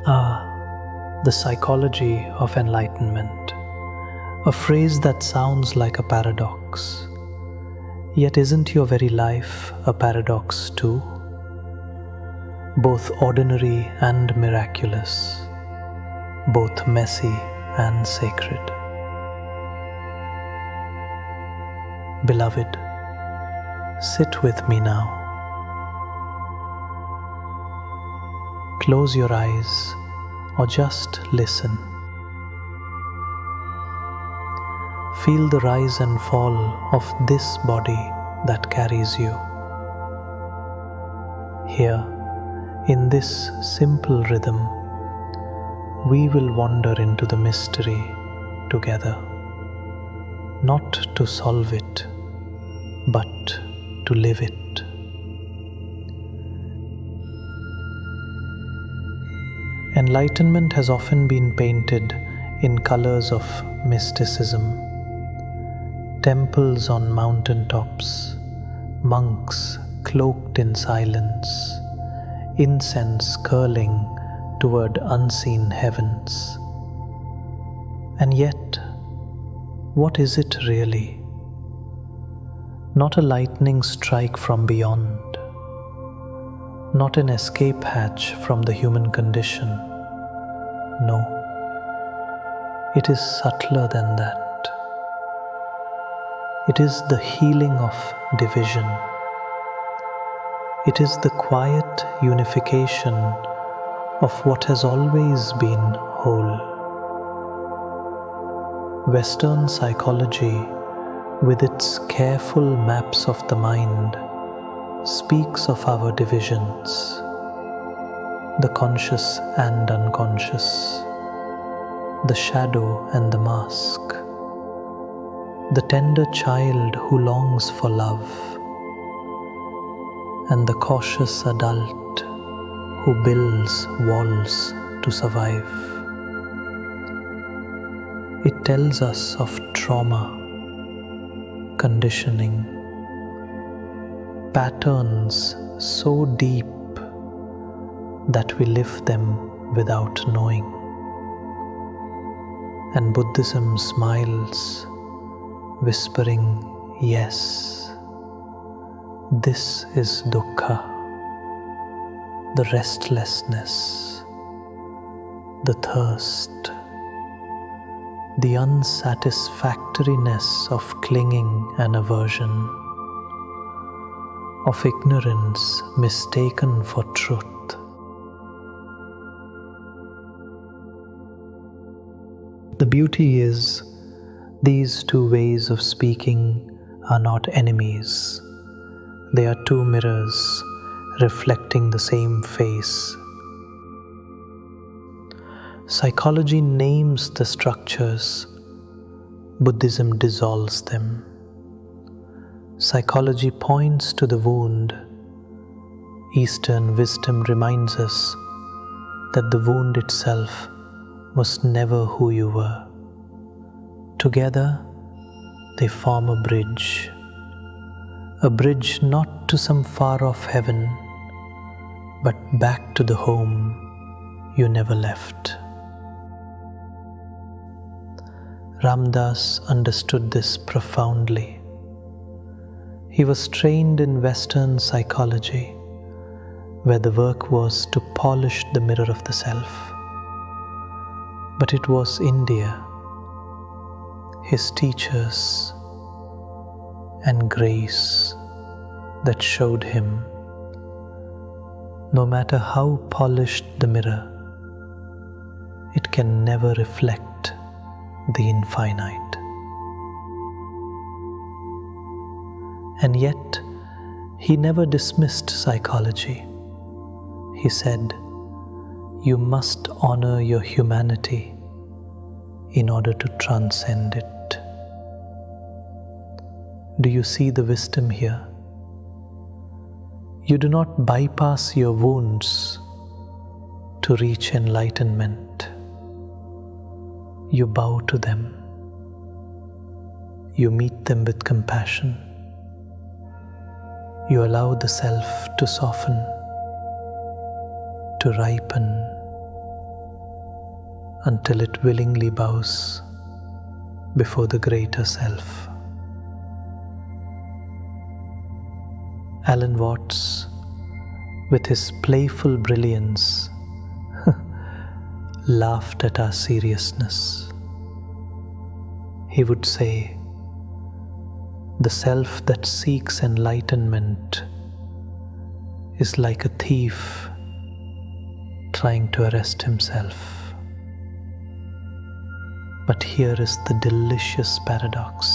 The psychology of enlightenment, a phrase that sounds like a paradox. Yet isn't your very life a paradox too? Both ordinary and miraculous, both messy and sacred. Beloved, sit with me now. Close your eyes or just listen. Feel the rise and fall of this body that carries you. Here, in this simple rhythm, we will wander into the mystery together, not to solve it, but to live it. Enlightenment has often been painted in colors of mysticism. Temples on mountaintops, monks cloaked in silence, incense curling toward unseen heavens. And yet, what is it really? Not a lightning strike from beyond, not an escape hatch from the human condition. No, it is subtler than that. It is the healing of division. It is the quiet unification of what has always been whole. Western psychology, with its careful maps of the mind, speaks of our divisions, the conscious and unconscious, the shadow and the mask, the tender child who longs for love, and the cautious adult who builds walls to survive. It tells us of trauma, conditioning, patterns so deep that we live them without knowing. And Buddhism smiles, whispering, yes, this is dukkha, the restlessness, the thirst, the unsatisfactoriness of clinging and aversion, of ignorance mistaken for truth. The beauty is, these two ways of speaking are not enemies. They are two mirrors reflecting the same face. Psychology names the structures, Buddhism dissolves them. Psychology points to the wound. Eastern wisdom reminds us that the wound itself was never who you were. Together, they form a bridge not to some far-off heaven, but back to the home you never left. Ram Dass understood this profoundly. He was trained in Western psychology, where the work was to polish the mirror of the self. But it was India, his teachers, and grace that showed him, no matter how polished the mirror, it can never reflect the infinite. And yet, he never dismissed psychology. He said, you must honor your humanity in order to transcend it. Do you see the wisdom here? You do not bypass your wounds to reach enlightenment. You bow to them. You meet them with compassion. You allow the self to soften, to ripen, until it willingly bows before the greater self. Alan Watts, with his playful brilliance, laughed at our seriousness. He would say, "The self that seeks enlightenment is like a thief trying to arrest himself." But here is the delicious paradox.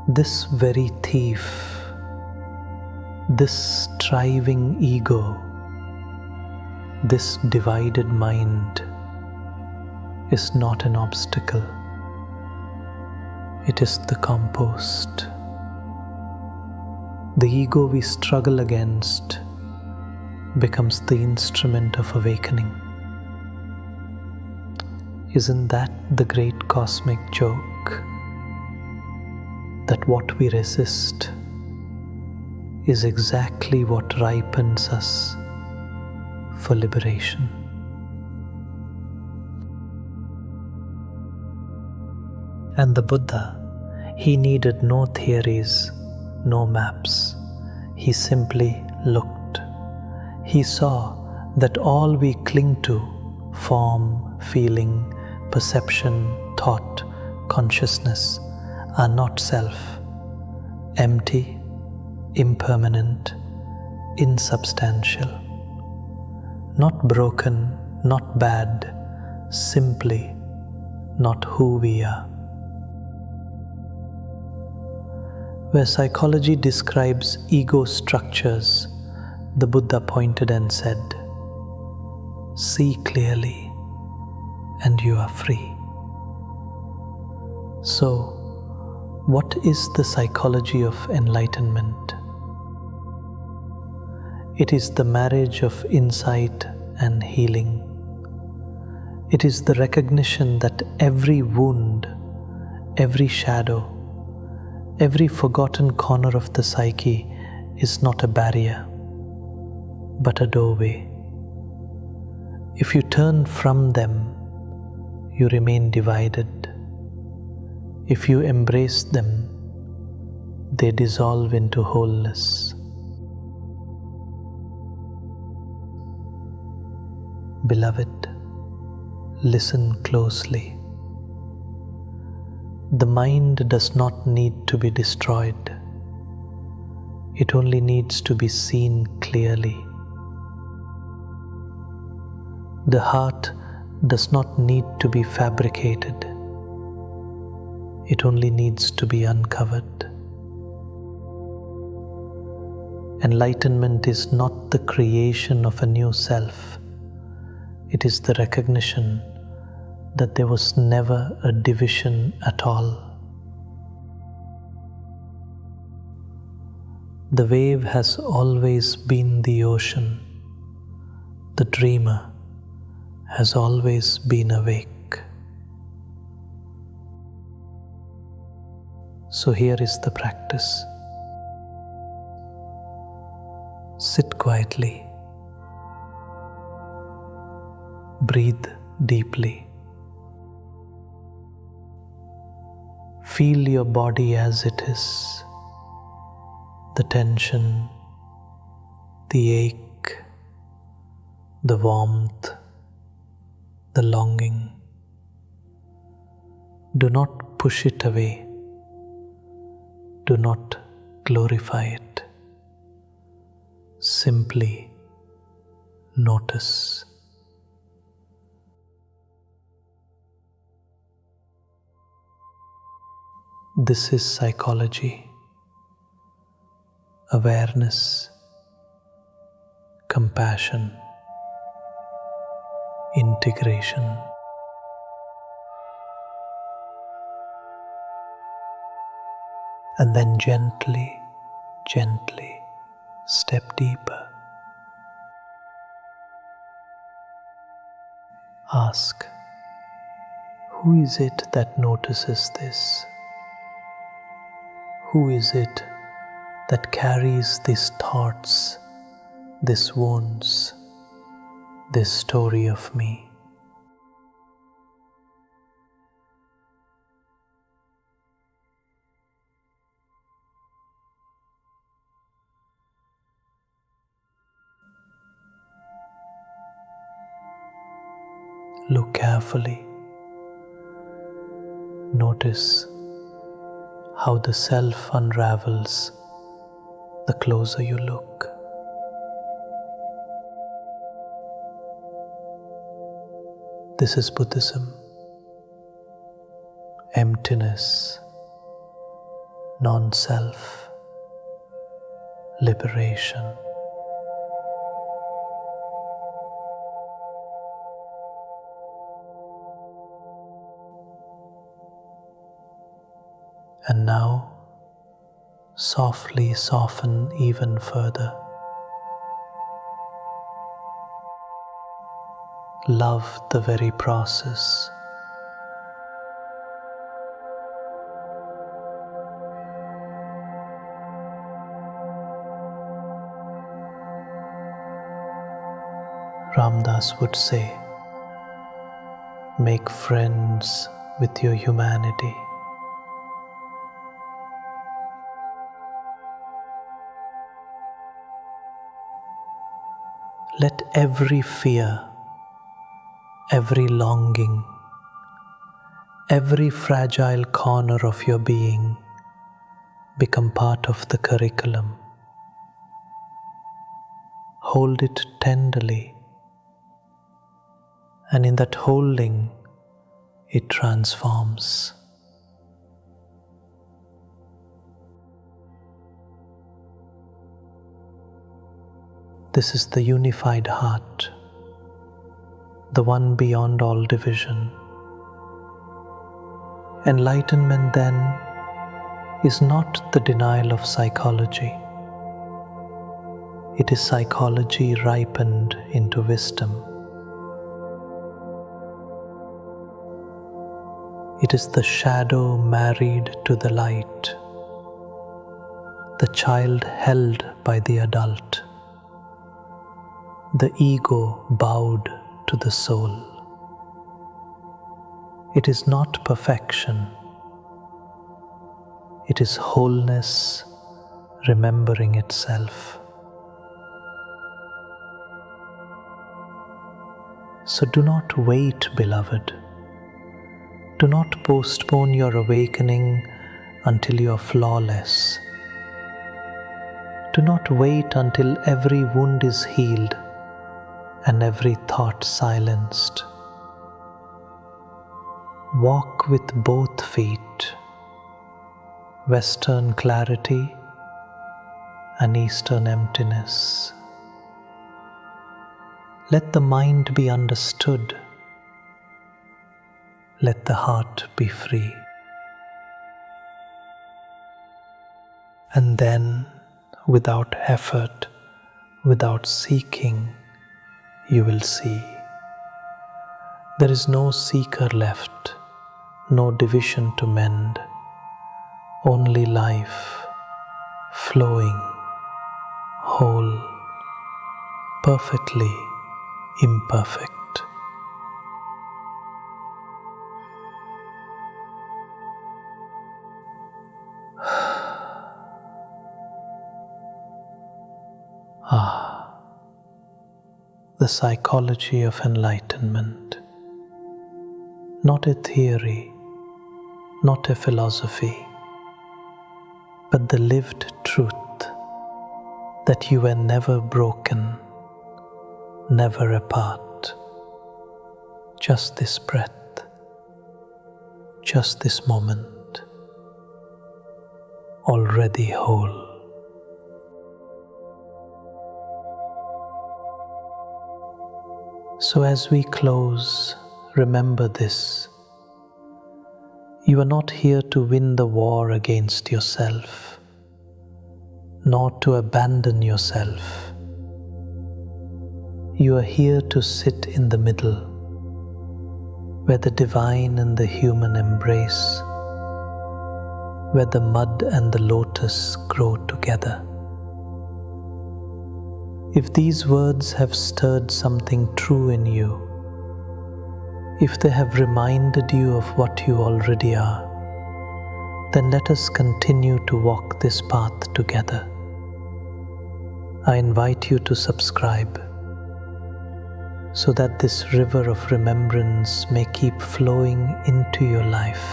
This very thief, this striving ego, this divided mind is not an obstacle. It is the compost. The ego we struggle against becomes the instrument of awakening. Isn't that the great cosmic joke? That what we resist is exactly what ripens us for liberation. And the Buddha, he needed no theories, no maps. He simply looked. He saw that all we cling to, form, feeling, perception, thought, consciousness, are not self, empty, impermanent, insubstantial, not broken, not bad, simply not who we are. Where psychology describes ego structures, the Buddha pointed and said, "See clearly and you are free." So, what is the psychology of enlightenment? It is the marriage of insight and healing. It is the recognition that every wound, every shadow, every forgotten corner of the psyche is not a barrier, but a doorway. If you turn from them, you remain divided. If you embrace them, they dissolve into wholeness. Beloved, listen closely. The mind does not need to be destroyed. It only needs to be seen clearly. The heart does not need to be fabricated. It only needs to be uncovered. Enlightenment is not the creation of a new self. It is the recognition that there was never a division at all. The wave has always been the ocean. The dreamer has always been awake. So here is the practice. Sit quietly. Breathe deeply. Feel your body as it is. The tension, the ache, the warmth, the longing. Do not push it away. Do not glorify it. Simply notice. This is psychology. Awareness, compassion, integration. And then gently, gently step deeper. Ask, who is it that notices this? Who is it that carries these thoughts, these wounds, this story of me? Look carefully. Notice how the self unravels the closer you look. This is Buddhism. Emptiness, non-self, liberation. And now, softly soften even further. Love the very process. Ramdas would say, make friends with your humanity. Let every fear, every longing, every fragile corner of your being become part of the curriculum. Hold it tenderly, and in that holding, it transforms. This is the unified heart, the one beyond all division. Enlightenment, then, is not the denial of psychology. It is psychology ripened into wisdom. It is the shadow married to the light, the child held by the adult, the ego bowed to the soul. It is not perfection. It is wholeness remembering itself. So do not wait, beloved. Do not postpone your awakening until you are flawless. Do not wait until every wound is healed and every thought silenced. Walk with both feet, Western clarity and Eastern emptiness. Let the mind be understood. Let the heart be free. And then, without effort, without seeking, you will see. There is no seeker left, no division to mend, only life, flowing, whole, perfectly imperfect. The psychology of enlightenment. Not a theory, not a philosophy, but the lived truth that you were never broken, never apart. Just this breath, just this moment, already whole. So as we close, remember this. You are not here to win the war against yourself, nor to abandon yourself. You are here to sit in the middle, where the divine and the human embrace, where the mud and the lotus grow together. If these words have stirred something true in you, if they have reminded you of what you already are, then let us continue to walk this path together. I invite you to subscribe so that this river of remembrance may keep flowing into your life,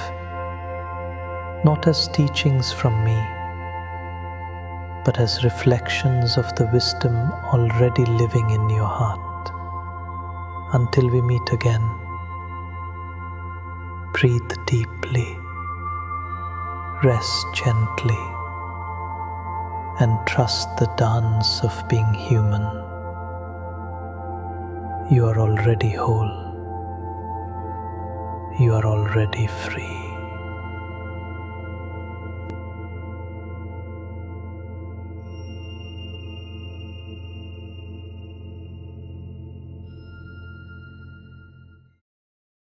not as teachings from me, but as reflections of the wisdom already living in your heart. Until we meet again, breathe deeply, rest gently, and trust the dance of being human. You are already whole. You are already free.